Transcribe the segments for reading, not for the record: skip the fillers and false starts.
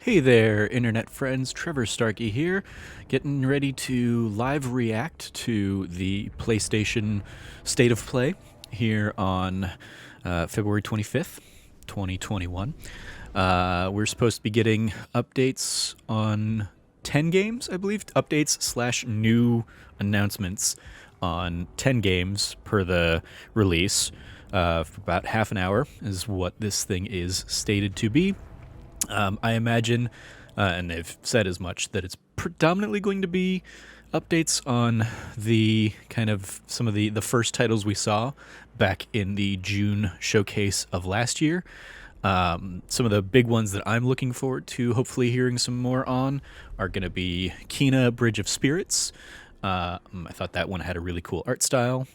Hey there, internet friends. Trevor Starkey here, getting ready to live react to the PlayStation State of Play here on February 25th, 2021. We're supposed to be getting updates on 10 games, I believe. Updates slash new announcements on 10 games per the release. For about half an hour is what this thing is stated to be. I imagine, and they've said as much, that it's predominantly going to be updates on the kind of some of the first titles we saw back in the June showcase of last year. Some of the big ones that I'm looking forward to hopefully hearing some more on are going to be Kina Bridge of Spirits. I thought that one had a really cool art style.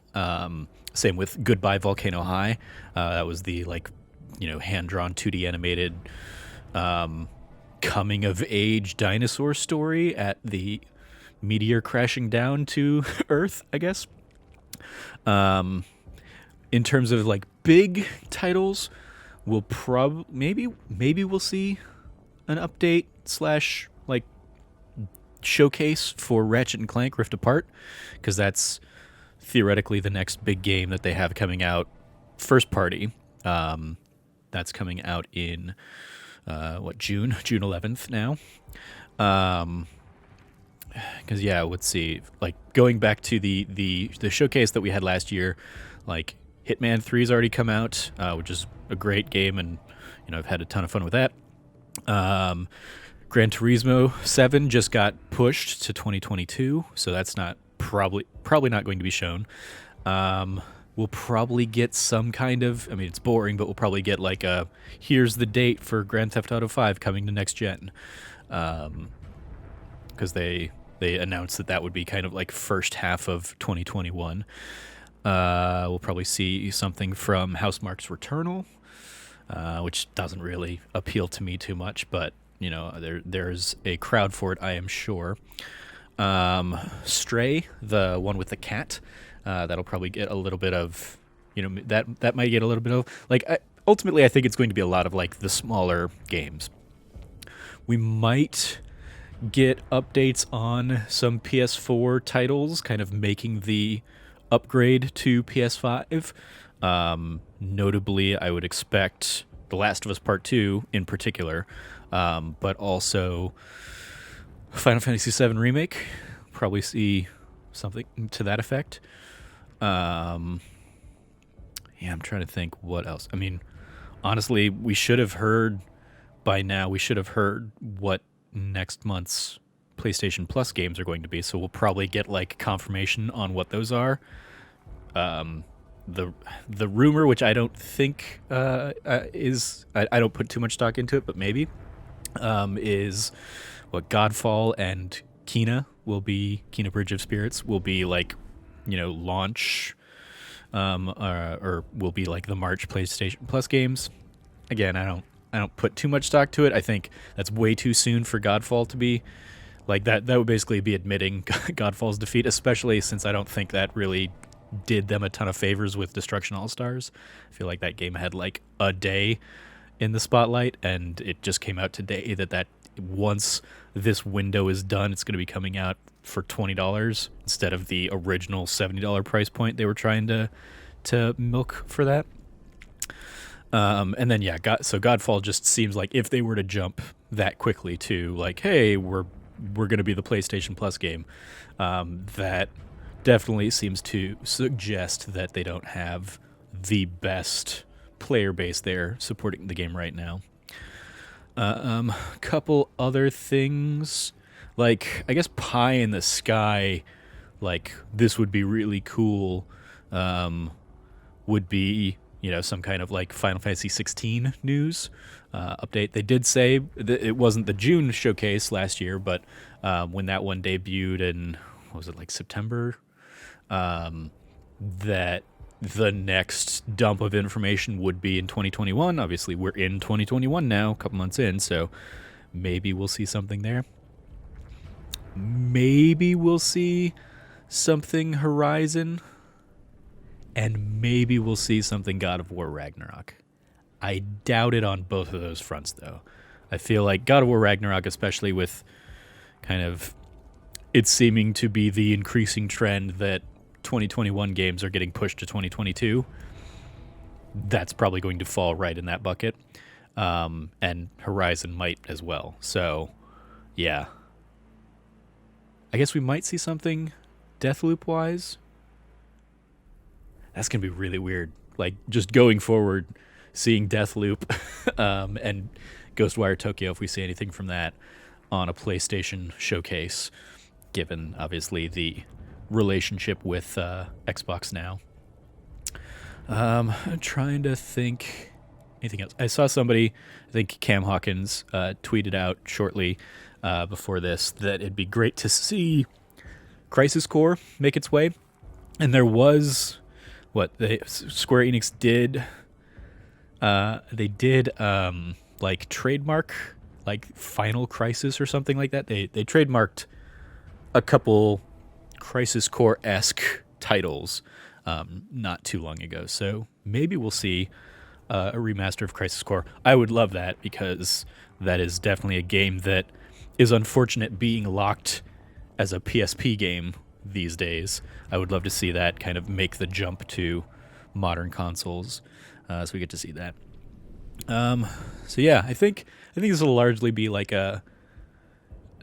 Same with Goodbye Volcano High. That was the hand-drawn 2D animated coming of age dinosaur story at the meteor crashing down to Earth, I guess. In terms of like big titles, we'll maybe we'll see an update slash like showcase for Ratchet and Clank Rift Apart, because that's theoretically the next big game that they have coming out first party. That's coming out in June 11th now. Because let's see, like going back to the showcase that we had last year, like Hitman 3's already come out, which is a great game, and I've had a ton of fun with that. Gran Turismo 7 just got pushed to 2022, so that's not probably not going to be shown. We'll probably get some kind of, I mean, it's boring, but we'll probably get like here's the date for Grand Theft Auto 5 coming to next gen. Because they announced that would be kind of like first half of 2021. We'll probably see something from Housemarque's Returnal, which doesn't really appeal to me too much, but there's a crowd for it, I am sure. Stray, the one with the cat, that'll probably get a little bit of, that might get a little bit of, like, ultimately I think it's going to be a lot of like the smaller games. We might get updates on some PS4 titles kind of making the upgrade to PS5. Notably, I would expect The Last of Us Part 2 in particular, but also Final Fantasy VII Remake. Probably see something to that effect. I'm trying to think what else. I mean, honestly, we should have heard by now. We should have heard what next month's PlayStation Plus games are going to be. So we'll probably get like confirmation on what those are. The rumor, which I don't think is, I don't put too much stock into it, but maybe is what Godfall and Kina Bridge of Spirits will be like, launch, or will be like the March PlayStation Plus games. Again, I don't put too much stock to it. I think that's way too soon for Godfall to be like that. That would basically be admitting Godfall's defeat, especially since I don't think that really did them a ton of favors with Destruction All-Stars. I feel like that game had like a day in the spotlight, and it just came out today that once this window is done, it's going to be coming out for $20 instead of the original $70 price point they were trying to milk for that. And then so Godfall just seems like if they were to jump that quickly to like, hey, we're going to be the PlayStation Plus game, that definitely seems to suggest that they don't have the best player base there supporting the game right now. Couple other things, like I guess Pie in the Sky, like this would be really cool, would be some kind of like Final Fantasy 16 news update. They did say that it wasn't the June showcase last year, but when that one debuted in, what was it, like September, that the next dump of information would be in 2021. Obviously, we're in 2021 now, a couple months in, so maybe we'll see something there. Maybe we'll see something Horizon, and maybe we'll see something God of War Ragnarok. I doubt it on both of those fronts, though. I feel like God of War Ragnarok, especially with kind of it seeming to be the increasing trend that 2021 games are getting pushed to 2022, that's probably going to fall right in that bucket. And Horizon might as well. So, yeah. I guess we might see something Deathloop-wise. That's going to be really weird. Like, just going forward, seeing Deathloop and Ghostwire Tokyo, if we see anything from that on a PlayStation showcase, given, obviously, the relationship with Xbox now. I'm trying to think anything else. I saw somebody, I think Cam Hawkins, tweeted out shortly before this that it'd be great to see Crisis Core make its way. And there was Square Enix did. They did like trademark like Final Crisis or something like that. They trademarked a couple Crisis Core-esque titles not too long ago. So maybe we'll see a remaster of Crisis Core. I would love that because that is definitely a game that is unfortunate being locked as a PSP game these days. I would love to see that kind of make the jump to modern consoles, so we get to see that. So yeah, I think this will largely be like a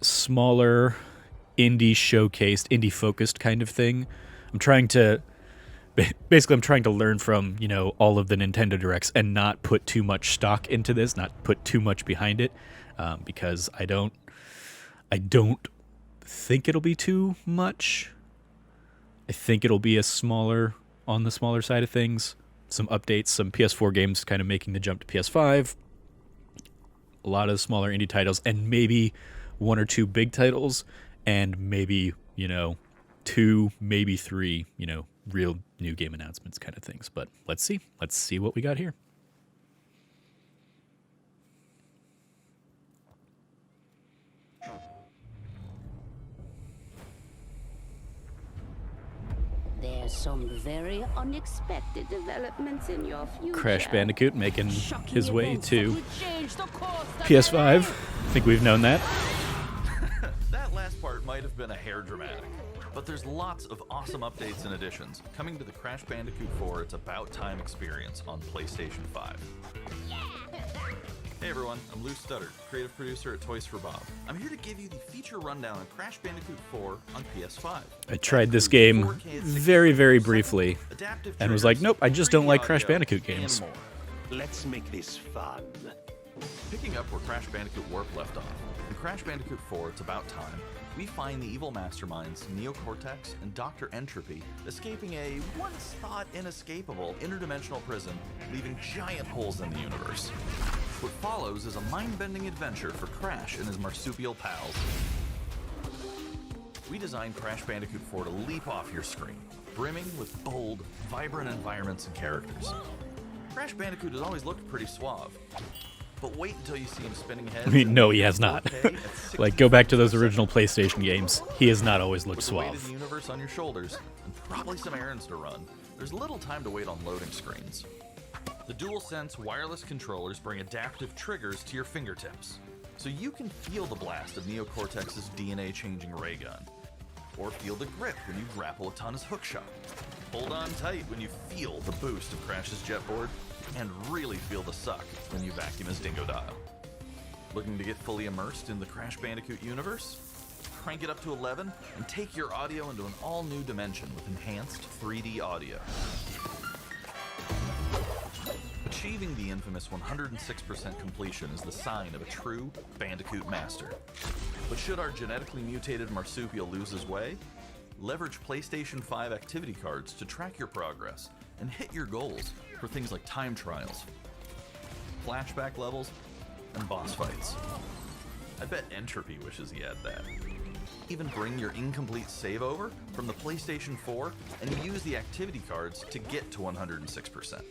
smaller indie showcased, indie focused kind of thing. I'm trying to learn from, all of the Nintendo Directs and not put too much stock into this, not put too much behind it, because I don't think it'll be too much. I think it'll be on the smaller side of things. Some updates, some PS4 games kind of making the jump to PS5. A lot of smaller indie titles, and maybe one or two big titles, and maybe, 2, maybe 3, real new game announcements kind of things. But let's see what we got here. There's some very unexpected developments in your future. Crash Bandicoot making his way to PS5. I think we've known that. That last part might have been a hair dramatic, but there's lots of awesome updates and additions coming to the Crash Bandicoot 4 It's About Time experience on PlayStation 5. Hey everyone, I'm Lou Studdard, creative producer at Toys for Bob. I'm here to give you the feature rundown on Crash Bandicoot 4 on PS5. I tried this game very, very briefly and was like, nope, I just don't like Crash Bandicoot games. Let's make this fun. Picking up where Crash Bandicoot Warp left off, in Crash Bandicoot 4 It's About Time, we find the evil masterminds Neocortex and Dr. Entropy escaping a once-thought inescapable interdimensional prison, leaving giant holes in the universe. What follows is a mind-bending adventure for Crash and his marsupial pals. We designed Crash Bandicoot 4 to leap off your screen, brimming with bold, vibrant environments and characters. Crash Bandicoot has always looked pretty suave. But wait until you see him spinning heads. I mean, no, he has not. Like, go back to those original PlayStation games. He has not always looked suave. With the weight of the universe on your shoulders, and probably some errands to run, there's little time to wait on loading screens. The DualSense wireless controllers bring adaptive triggers to your fingertips, so you can feel the blast of Neocortex's DNA-changing ray gun, or feel the grip when you grapple a Tana's hookshot. Hold on tight when you feel the boost of Crash's jetboard, and really feel the suck when you vacuum his Dingodile. Looking to get fully immersed in the Crash Bandicoot universe? Crank it up to 11 and take your audio into an all-new dimension with enhanced 3D audio. Achieving the infamous 106% completion is the sign of a true Bandicoot master. But should our genetically mutated marsupial lose his way? Leverage PlayStation 5 activity cards to track your progress and hit your goals for things like time trials, flashback levels, and boss fights. I bet Entropy wishes he had that. Even bring your incomplete save over from the PlayStation 4 and use the activity cards to get to 106%.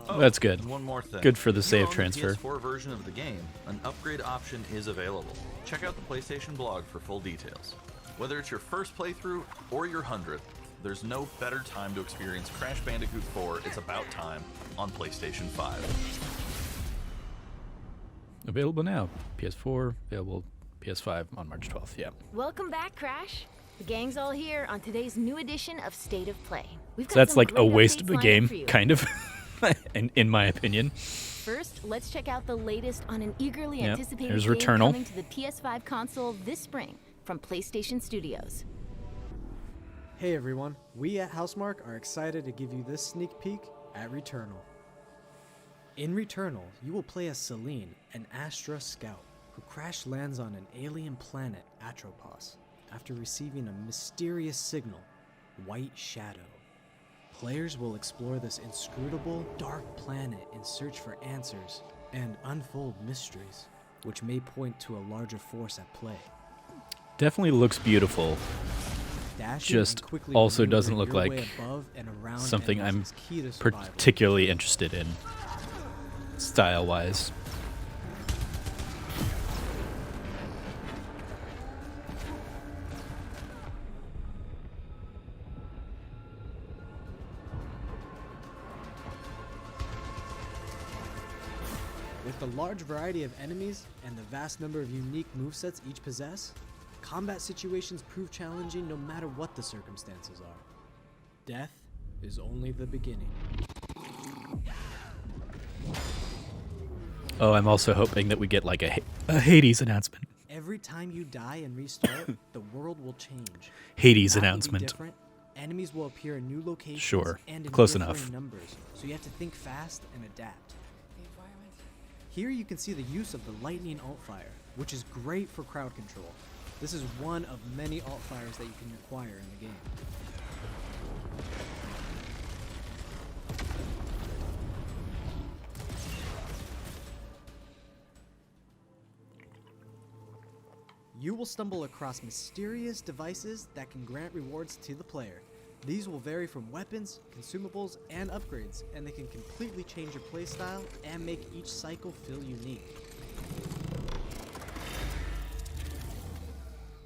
Oh, that's good. And one more thing. Good for the save transfer. The PS4 version of the game, an upgrade option is available. Check out the PlayStation blog for full details. Whether it's your first playthrough or your 100th, there's no better time to experience Crash Bandicoot 4 It's About Time on PlayStation 5. Available now. PS4, available PS5 on March 12th. Yeah. Welcome back, Crash. The gang's all here on today's new edition of State of Play. We've got So that's some like a great waste updates of a lined up game, for you. kind of, in my opinion. First, let's check out the latest on an eagerly Yep, anticipated there's game Returnal. coming to the PS5 console this spring from PlayStation Studios. Hey everyone, we at Housemarque are excited to give you this sneak peek at Returnal. In Returnal, you will play as Celine, an Astra scout, who crash lands on an alien planet, Atropos, after receiving a mysterious signal, White Shadow. Players will explore this inscrutable, dark planet in search for answers and unfold mysteries, which may point to a larger force at play. Definitely looks beautiful. Dashing Just and quickly also maneuvering doesn't look your way like above and around something I'm enemies is key to survival. particularly interested in, style-wise. With the large variety of enemies and the vast number of unique movesets each possess, combat situations prove challenging no matter what the circumstances are. Death is only the beginning. Oh, I'm also hoping that we get like a Hades announcement. Every time you die and restart, the world will change. Hades That will be announcement. different. Enemies will appear in new locations Sure, and in close differing enough. numbers, so you have to think fast and adapt. Here you can see the use of the lightning alt-fire, which is great for crowd control. This is one of many alt-fires that you can acquire in the game. You will stumble across mysterious devices that can grant rewards to the player. These will vary from weapons, consumables, and upgrades, and they can completely change your playstyle and make each cycle feel unique.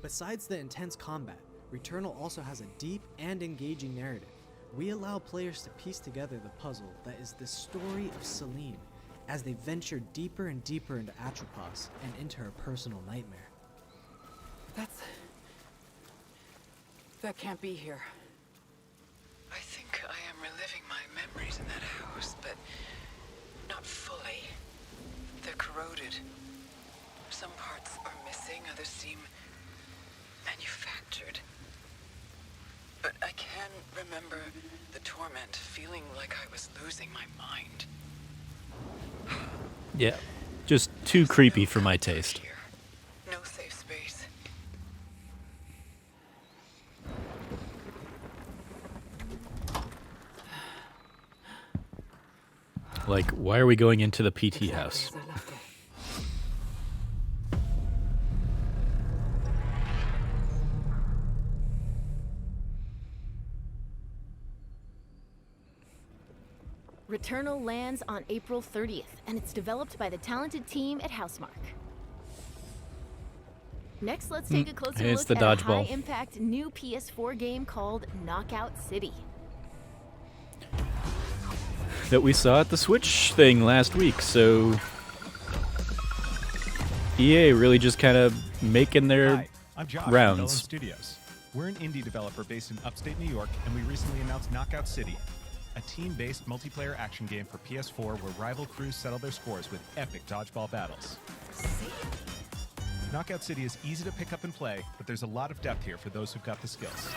Besides the intense combat, Returnal also has a deep and engaging narrative. We allow players to piece together the puzzle that is the story of Celine, as they venture deeper and deeper into Atropos and into her personal nightmare. That can't be here. I think I am reliving my memories in that house, but not fully. They're corroded. Some parts are missing, others seem manufactured. But I can remember the torment, feeling like I was losing my mind. Yeah, just too creepy for my Comfort taste. here. No safe space. Like, why are we going into the PT house? As I left it. Returnal lands on April 30th, and it's developed by the talented team at Housemarque. Next, let's take a closer it's look the at a dodgeball. high-impact new PS4 game called Knockout City. That we saw at the Switch thing last week, so EA really just kind of making their Hi, I'm Josh rounds. from Bellin Studios. We're an indie developer based in upstate New York, and we recently announced Knockout City, a team-based multiplayer action game for PS4 where rival crews settle their scores with epic dodgeball battles. Knockout City is easy to pick up and play, but there's a lot of depth here for those who've got the skills.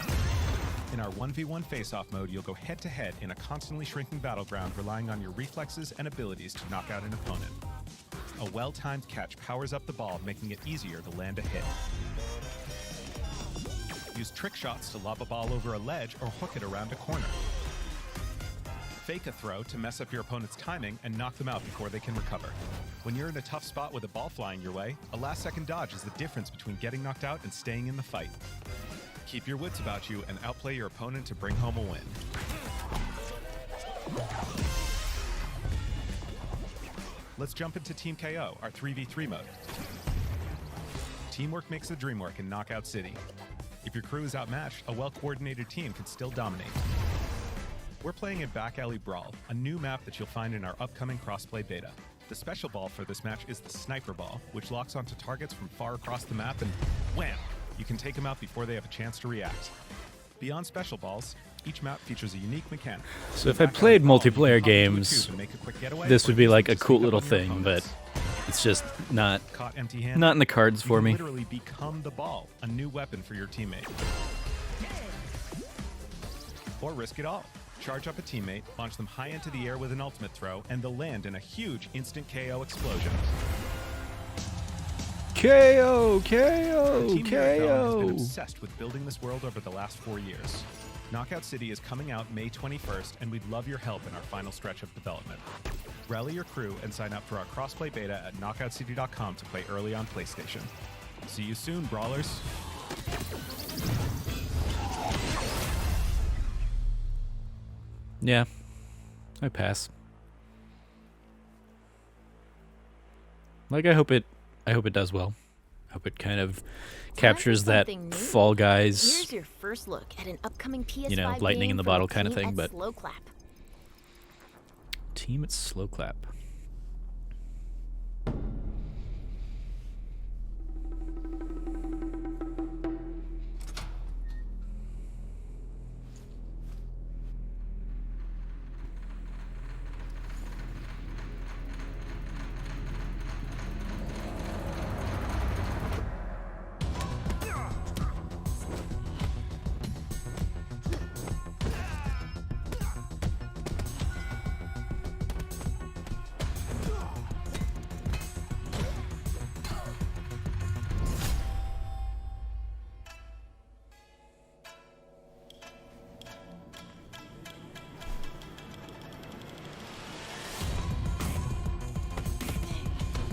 In our 1v1 face-off mode, you'll go head-to-head in a constantly shrinking battleground, relying on your reflexes and abilities to knock out an opponent. A well-timed catch powers up the ball, making it easier to land a hit. Use trick shots to lob a ball over a ledge or hook it around a corner. Fake a throw to mess up your opponent's timing and knock them out before they can recover. When you're in a tough spot with a ball flying your way, a last-second dodge is the difference between getting knocked out and staying in the fight. Keep your wits about you and outplay your opponent to bring home a win. Let's jump into Team KO, our 3v3 mode. Teamwork makes the dream work in Knockout City. If your crew is outmatched, a well-coordinated team can still dominate. We're playing in Back Alley Brawl, a new map that you'll find in our upcoming crossplay beta. The special ball for this match is the Sniper Ball, which locks onto targets from far across the map and wham! You can take them out before they have a chance to react. Beyond special balls, each map features a unique mechanic. So if I played multiplayer games, this would be like a cool little thing, but it's just not in the cards for me. Literally become the ball, a new weapon for your teammate. Or risk it all. Charge up a teammate, launch them high into the air with an ultimate throw, and they'll land in a huge instant KO explosion. KO, Our KO, team here at VII has been KO. obsessed with building this world over the last 4 years. Knockout City is coming out May 21st, and we'd love your help in our final stretch of development. Rally your crew and sign up for our crossplay beta at knockoutcity.com to play early on PlayStation. See you soon, brawlers. Yeah, I pass. Like I hope it does well. I hope it kind of captures that something new. Fall Guys, Here's your first look at an upcoming PS5 you know, lightning game in the from bottle the kind of team thing, at but Slow Clap. team at Slow Clap.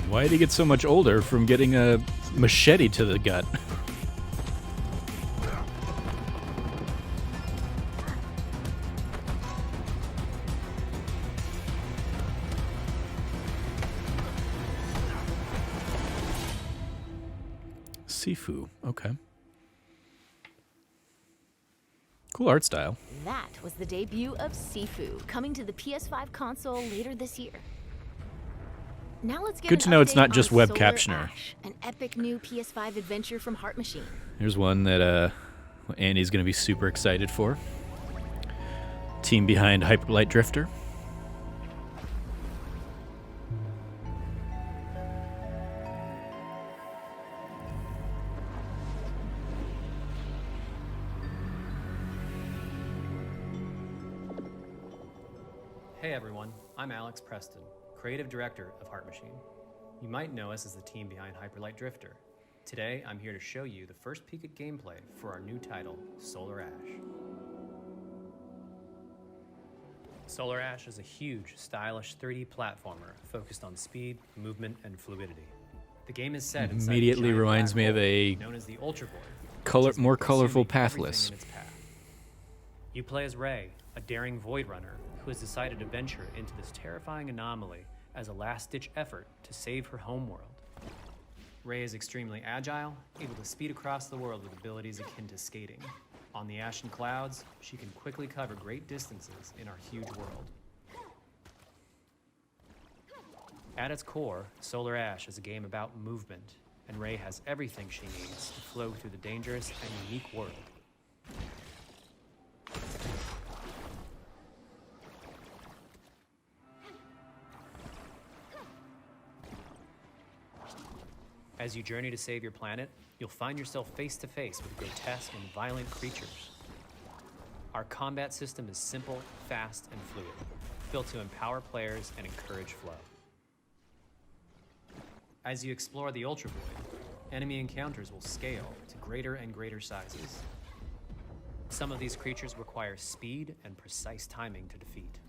Why did he get so much older from getting a machete to the gut? Sifu, okay. Cool art style. That was the debut of Sifu, coming to the PS5 console later this year. Now let's get Good an to know it's update not just on web Solar captioner. Ash, an epic new PS5 adventure from Heart Machine. Here's one that Andy's going to be super excited for. Team behind Hyperlight Drifter. Hey everyone, I'm Alex Preston, Creative Director of Heart Machine. You might know us as the team behind Hyperlight Drifter. Today, I'm here to show you the first peek at gameplay for our new title, Solar Ash. Solar Ash is a huge, stylish 3D platformer focused on speed, movement, and fluidity. The game is set inside Immediately a giant reminds black me of hole a known as the Ultra Void, color, which is more colorful consuming everything Pathless. in its path. You play as Ray, a daring Void Runner who has decided to venture into this terrifying anomaly as a last-ditch effort to save her homeworld. Ray is extremely agile, able to speed across the world with abilities akin to skating. On the ashen clouds, she can quickly cover great distances in our huge world. At its core, Solar Ash is a game about movement, and Ray has everything she needs to flow through the dangerous and unique world. As you journey to save your planet, you'll find yourself face to face with grotesque and violent creatures. Our combat system is simple, fast, and fluid, built to empower players and encourage flow. As you explore the Ultra Void, enemy encounters will scale to greater and greater sizes. Some of these creatures require speed and precise timing to defeat.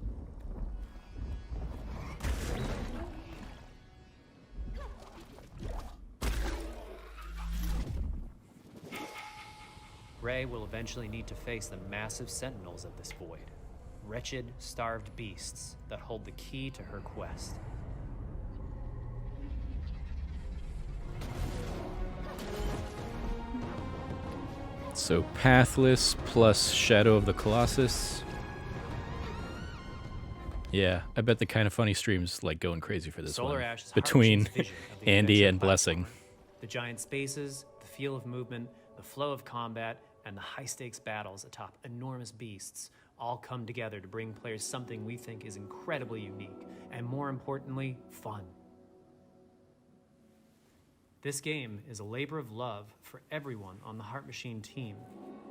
Ray will eventually need to face the massive sentinels of this void, wretched, starved beasts that hold the key to her quest. So Pathless plus Shadow of the Colossus. Yeah, I bet the Kind of Funny stream's like going crazy for this Solar one. Ash is Between Heart Machine's vision of the Andy adventure and Blessing. platformer. The giant spaces, the feel of movement, the flow of combat, and the high-stakes battles atop enormous beasts all come together to bring players something we think is incredibly unique, and more importantly, fun. This game is a labor of love for everyone on the Heart Machine team.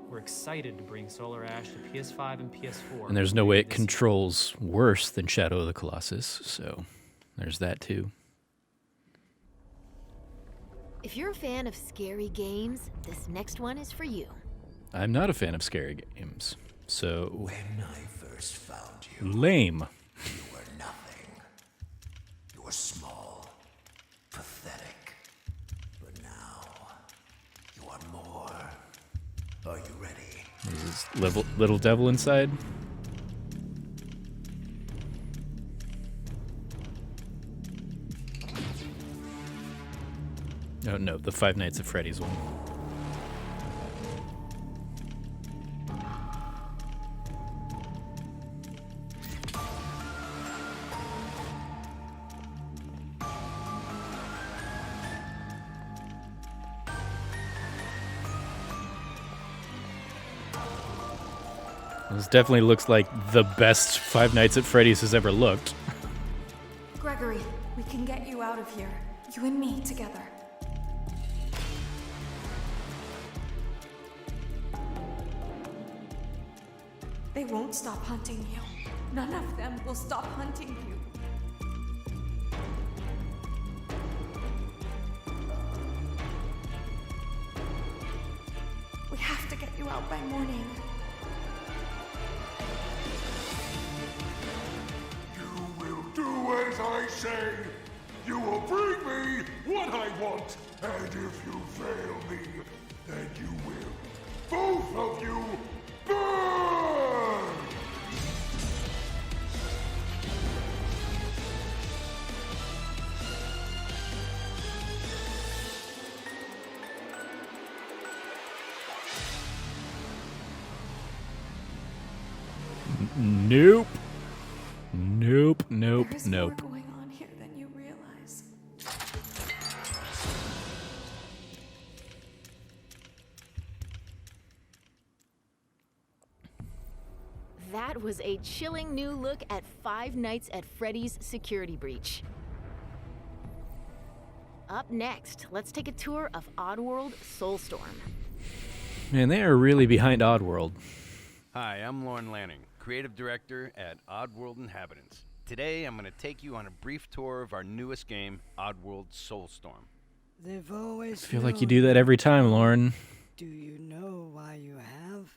We're excited to bring Solar Ash to PS5 and PS4. And there's no way it this year. controls worse than Shadow of the Colossus, so there's that too. If you're a fan of scary games, this next one is for you. I'm not a fan of scary games, so When I first found you, lame. you were nothing. You were small, pathetic. But now, you are more. Are you ready? Is this little devil inside? Oh no, the Five Nights at Freddy's one. This definitely looks like the best Five Nights at Freddy's has ever looked. Gregory, we can get you out of here. You and me together. They won't stop hunting you. None of them will stop hunting you. We have to get you out by morning. You will do as I say. You will bring me what I want. And if you fail me, then you will. Both of you burn! Nope. Nope, nope, There's nope. more going on here than you realize. That was a chilling new look at Five Nights at Freddy's security breach. Up next, let's take a tour of Oddworld Soulstorm. Man, they are really behind Oddworld. Hi, I'm Lauren Lanning, Creative Director at Oddworld Inhabitants. Today, I'm going to take you on a brief tour of our newest game, Oddworld Soulstorm. They've always I feel like you do that every time, Lauren. Do you know why you have?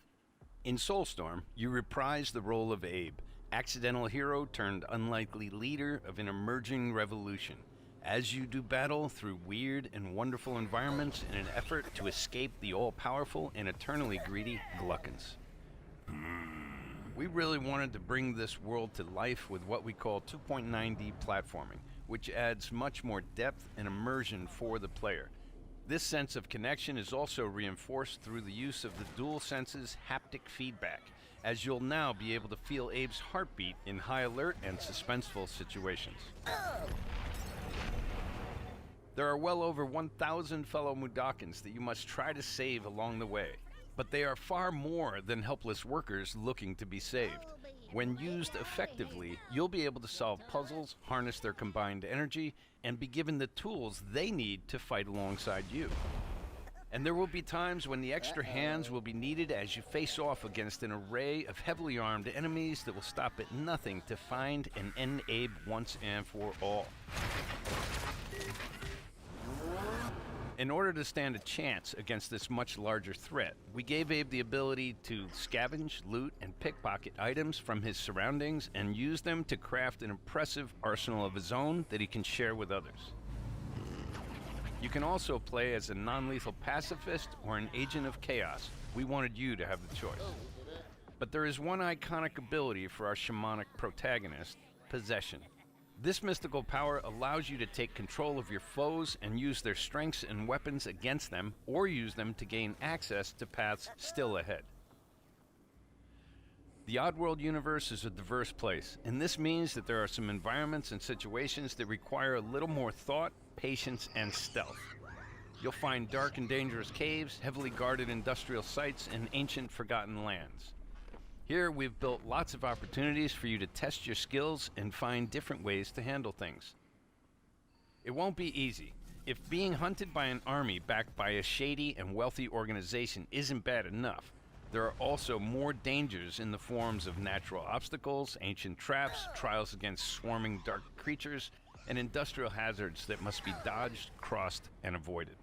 In Soulstorm, you reprise the role of Abe, accidental hero turned unlikely leader of an emerging revolution, as you do battle through weird and wonderful environments in an effort to escape the all-powerful and eternally greedy Gluckins. We really wanted to bring this world to life with what we call 2.9D platforming, which adds much more depth and immersion for the player. This sense of connection is also reinforced through the use of the DualSense's haptic feedback, as you'll now be able to feel Abe's heartbeat in high alert and suspenseful situations. There are well over 1,000 fellow Mudokons that you must try to save along the way, but they are far more than helpless workers looking to be saved. When used effectively, you'll be able to solve puzzles, harness their combined energy, and be given the tools they need to fight alongside you. And there will be times when the extra hands will be needed as you face off against an array of heavily armed enemies that will stop at nothing to find and end Abe once and for all. In order to stand a chance against this much larger threat, we gave Abe the ability to scavenge, loot, and pickpocket items from his surroundings and use them to craft an impressive arsenal of his own that he can share with others. You can also play as a non-lethal pacifist or an agent of chaos. We wanted you to have the choice. But there is one iconic ability for our shamanic protagonist, Possession. This mystical power allows you to take control of your foes and use their strengths and weapons against them, or use them to gain access to paths still ahead. The Oddworld universe is a diverse place, and this means that there are some environments and situations that require a little more thought, patience, and stealth. You'll find dark and dangerous caves, heavily guarded industrial sites, and ancient forgotten lands. Here, we've built lots of opportunities for you to test your skills and find different ways to handle things. It won't be easy. If being hunted by an army backed by a shady and wealthy organization isn't bad enough, there are also more dangers in the forms of natural obstacles, ancient traps, trials against swarming dark creatures, and industrial hazards that must be dodged, crossed, and avoided.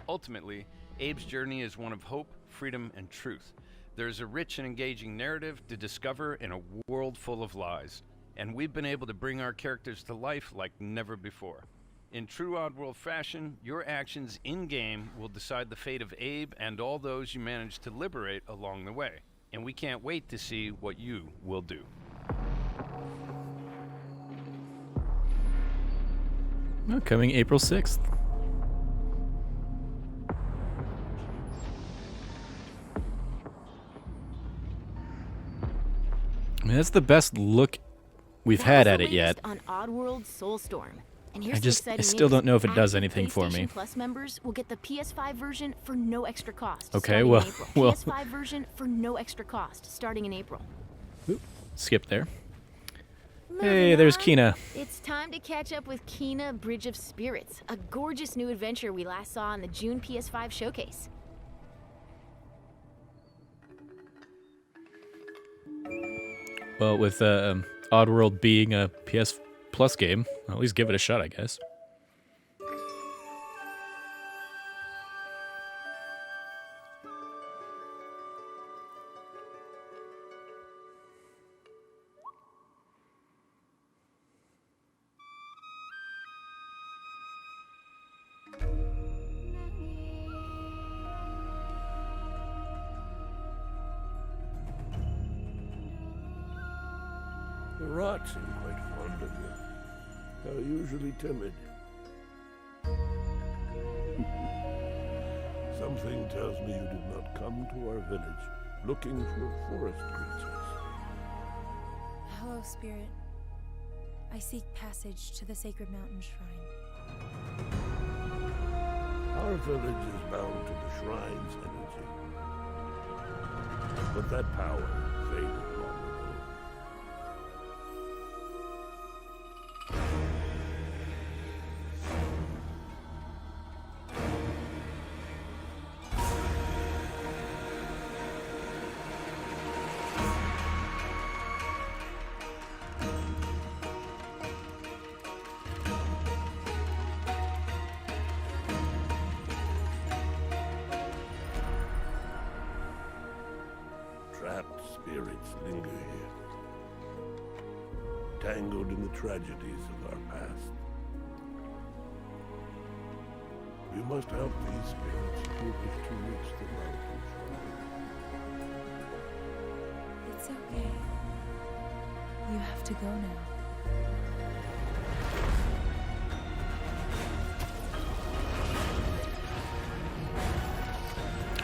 Ultimately, Abe's journey is one of hope, freedom, and truth. There is a rich and engaging narrative to discover in a world full of lies, and we've been able to bring our characters to life like never before. In true Oddworld fashion, your actions in-game will decide the fate of Abe and all those you manage to liberate along the way, and we can't wait to see what you will do. Coming April 6th. I mean, that's the best look we've had at it yet. On Oddworld Soulstorm. And I here's still don't know if it does active anything for me. PlayStation Plus members will get the PS5 version for no extra cost. Okay, starting well, in April. well. PS5 version for no extra cost, starting in April. Oop, skip there. Moving Hey, there's on, Kina. It's time to catch up with Kina Bridge of Spirits, a gorgeous new adventure we last saw in the June PS5 showcase. Well, with Oddworld being a PS Plus game, I'll at least give it a shot, I guess. The rats seem quite fond of you. They're usually timid. Something tells me you did not come to our village looking for forest creatures. Hello, Spirit. I seek passage to the Sacred Mountain Shrine. Our village is bound to the shrine's energy. But that power faded long ago. Trapped spirits linger here, tangled in the tragedies of our past. You must help these spirits if you wish to reach the mountain shrine. It's okay. You have to go now.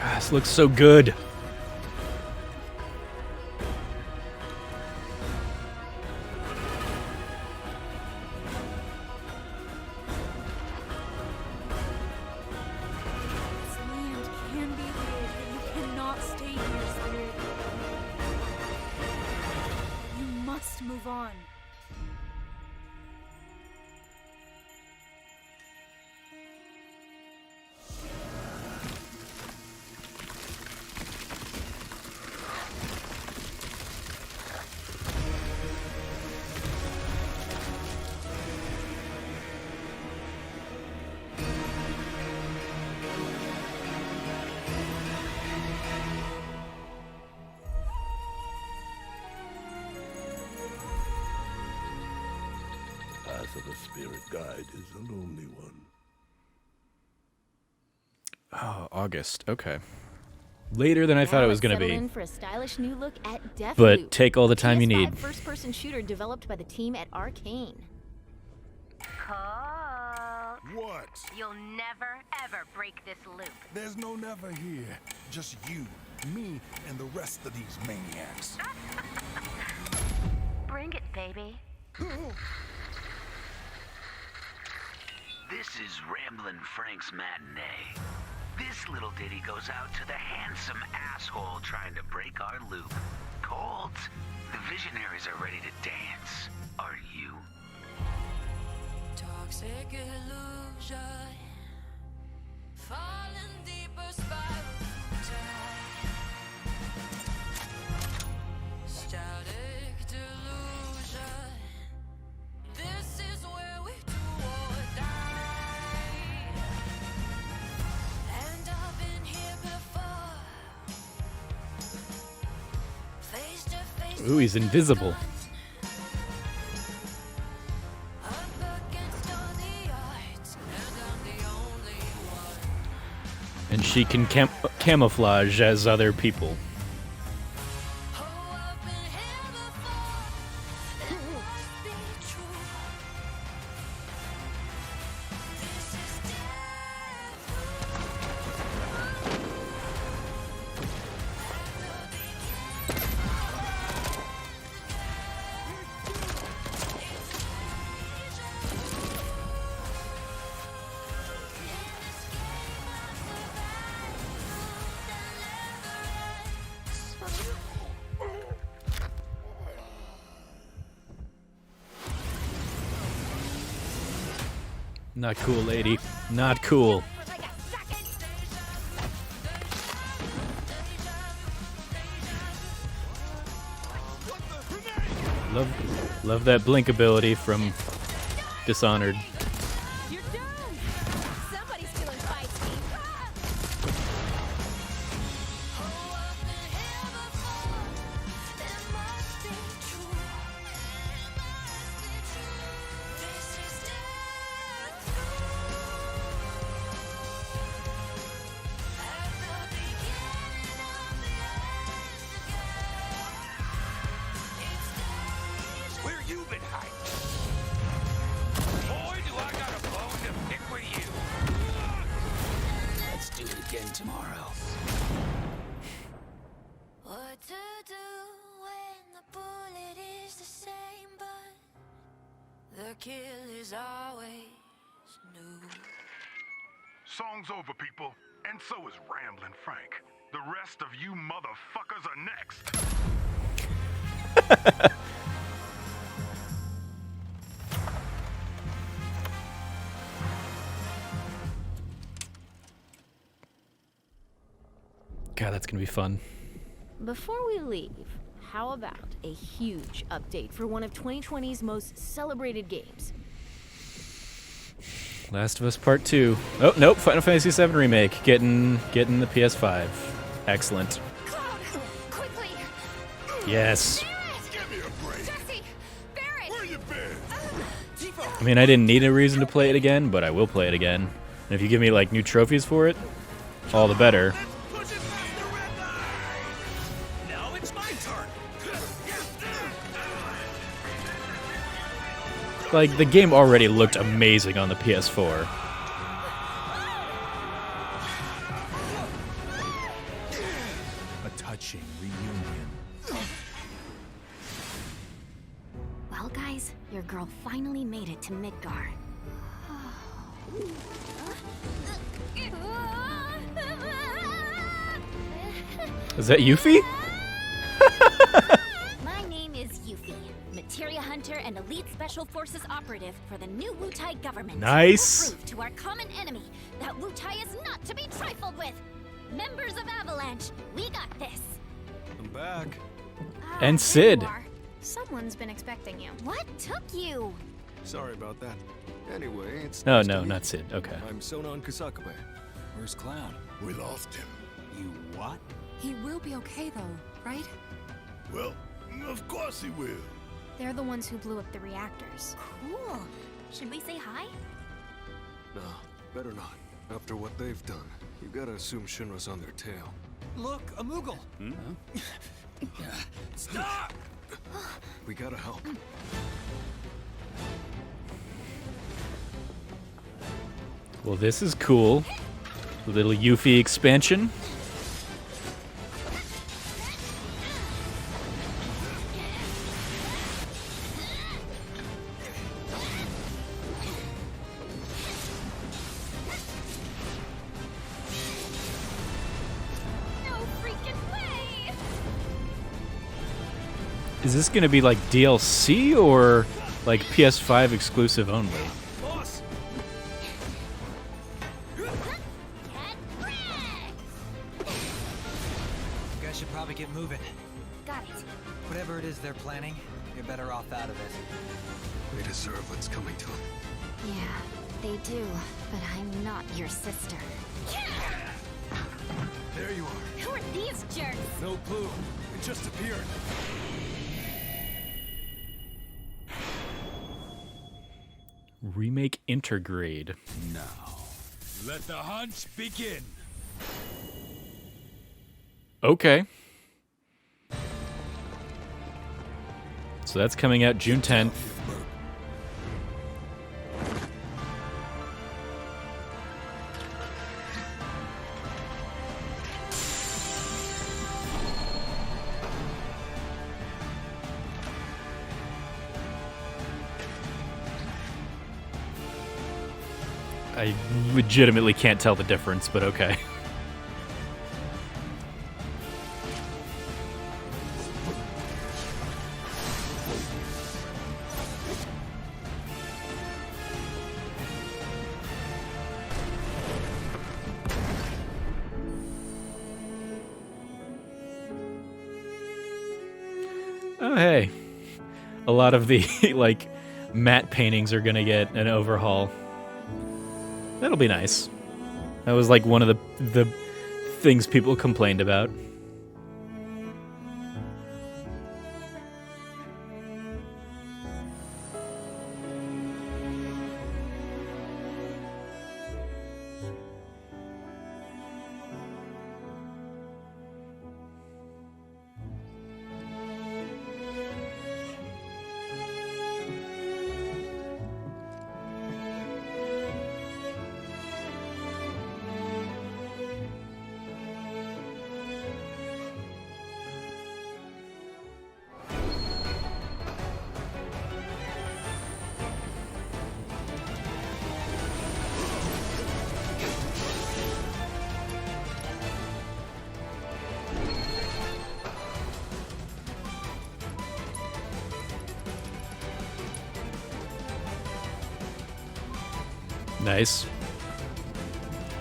Ah, this looks so good. This land can be healed, but you cannot stay here, Spirit. You must move on. Path of a spirit guide is a lonely one. Oh, August. Okay. Later than I thought it was going to Settle be. in for a stylish new look at Deathloop. But take all the time you PS5 need. first-person shooter developed by the team at Arcane. What? You'll never, ever break this loop. There's no never here. Just you me and the rest of these maniacs. Bring it, baby. This is Ramblin' Frank's Matinee. This little ditty goes out to the handsome asshole trying to break our loop. Colt, the visionaries are ready to dance. Are you? Toxic illusion, falling deeper spiral tide. Static delusion. This is where we do or die. And I've been here before. Face to face. Ooh, he's invisible. And she can camouflage as other people. Not cool, lady. Not cool. Love that blink ability from Dishonored. You're done! Somebody's feeling feisty. Where you been hiding? Boy, do I got a bone to pick with you. Let's do it again tomorrow. What to do when the bullet is the same, but the kill is always new. Song's over, people. And so is Ramblin' Frank. The rest of you motherfuckers are next. God, that's gonna be fun. Before we leave, how about a huge update for one of 2020's most celebrated games? Last of Us Part 2. Oh, nope, Final Fantasy VII Remake. Getting the PS5. Excellent. Cloud, quickly! Yes. Give me a break. Jesse! Barrett! Where you been? I mean, I didn't need a reason to play it again, but I will play it again. And if you give me, like, new trophies for it, all the better. Now it's my turn. Like, the game already looked amazing on the PS4. A touching reunion. Well, guys, your girl finally made it to Midgar. Is that Yuffie? My name is Yuffie, Materia Hunter and Elite Special Forces operative for the new Wutai government. Nice. We'll prove to our common enemy that Wutai is not to be trifled with. Members of Avalanche, we got this. I'm back. And there Sid. you are. Someone's been expecting you. What took you? Sorry about that. Anyway, it's No, nice no, to meet not you. Sid. Okay. I'm Sonon Kusakabe. Where's Cloud? We lost him. You what? He will be okay, though, right? Well, of course he will. They're the ones who blew up the reactors. Cool. Should we say hi? No, better not. After what they've done, you gotta assume Shinra's on their tail. Look, a Moogle! Stop! We gotta help. Well, this is cool. A little Yuffie expansion. Is this going to be like DLC or like PS5 exclusive only? Boss! You guys should probably get moving. Got it. Whatever it is they're planning, you're better off out of it. They deserve what's coming to them. Yeah, they do, but I'm not your sister. There you are. Who are these jerks? No clue. It just appeared. Remake Intergrade. Now, let the hunt begin. Okay. So that's coming out June 10th. I legitimately can't tell the difference, but okay. Oh, hey. A lot of the, like, matte paintings are gonna get an overhaul. That'll be nice. That was, like, one of the things people complained about. Nice.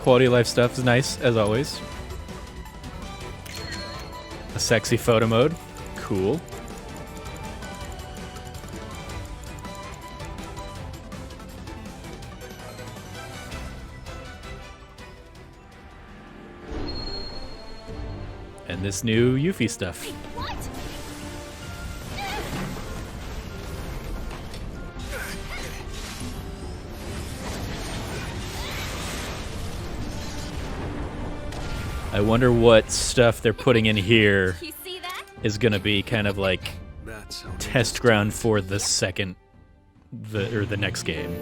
Quality of life stuff is nice, as always. A sexy photo mode. Cool. And this new Yuffie stuff. I wonder what stuff they're putting in here is gonna be kind of like test ground for the the next game.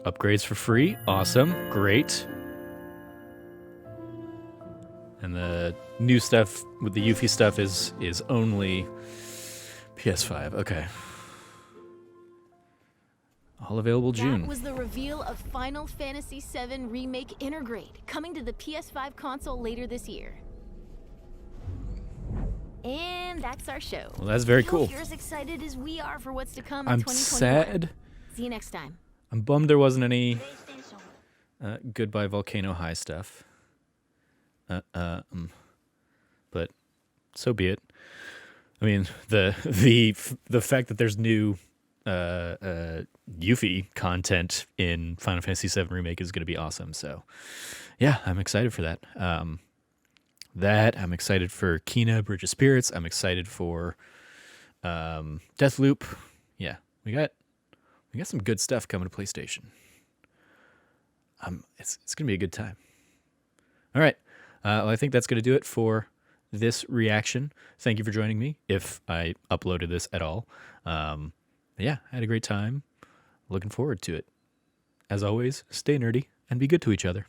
Upgrades for free, awesome, great. And the new stuff with the Yuffie stuff is only PS5, okay. All available June. That was the reveal of Final Fantasy VII Remake Intergrade, coming to the PS5 console later this year. And that's our show. Well, that's very I cool. hope you're as excited as we are for what's to come in I'm 2021. sad. See you next time. I'm bummed there wasn't any Goodbye Volcano High stuff. But so be it. I mean, the fact that there's new Yuffie content in Final Fantasy VII Remake is going to be awesome. So, yeah, I'm excited for that. I'm excited for Kina, Bridge of Spirits. I'm excited for Deathloop. Yeah, we got some good stuff coming to PlayStation. It's going to be a good time. All right. Well, I think that's going to do it for this reaction. Thank you for joining me, if I uploaded this at all. Yeah, I had a great time. Looking forward to it. As always, stay nerdy and be good to each other.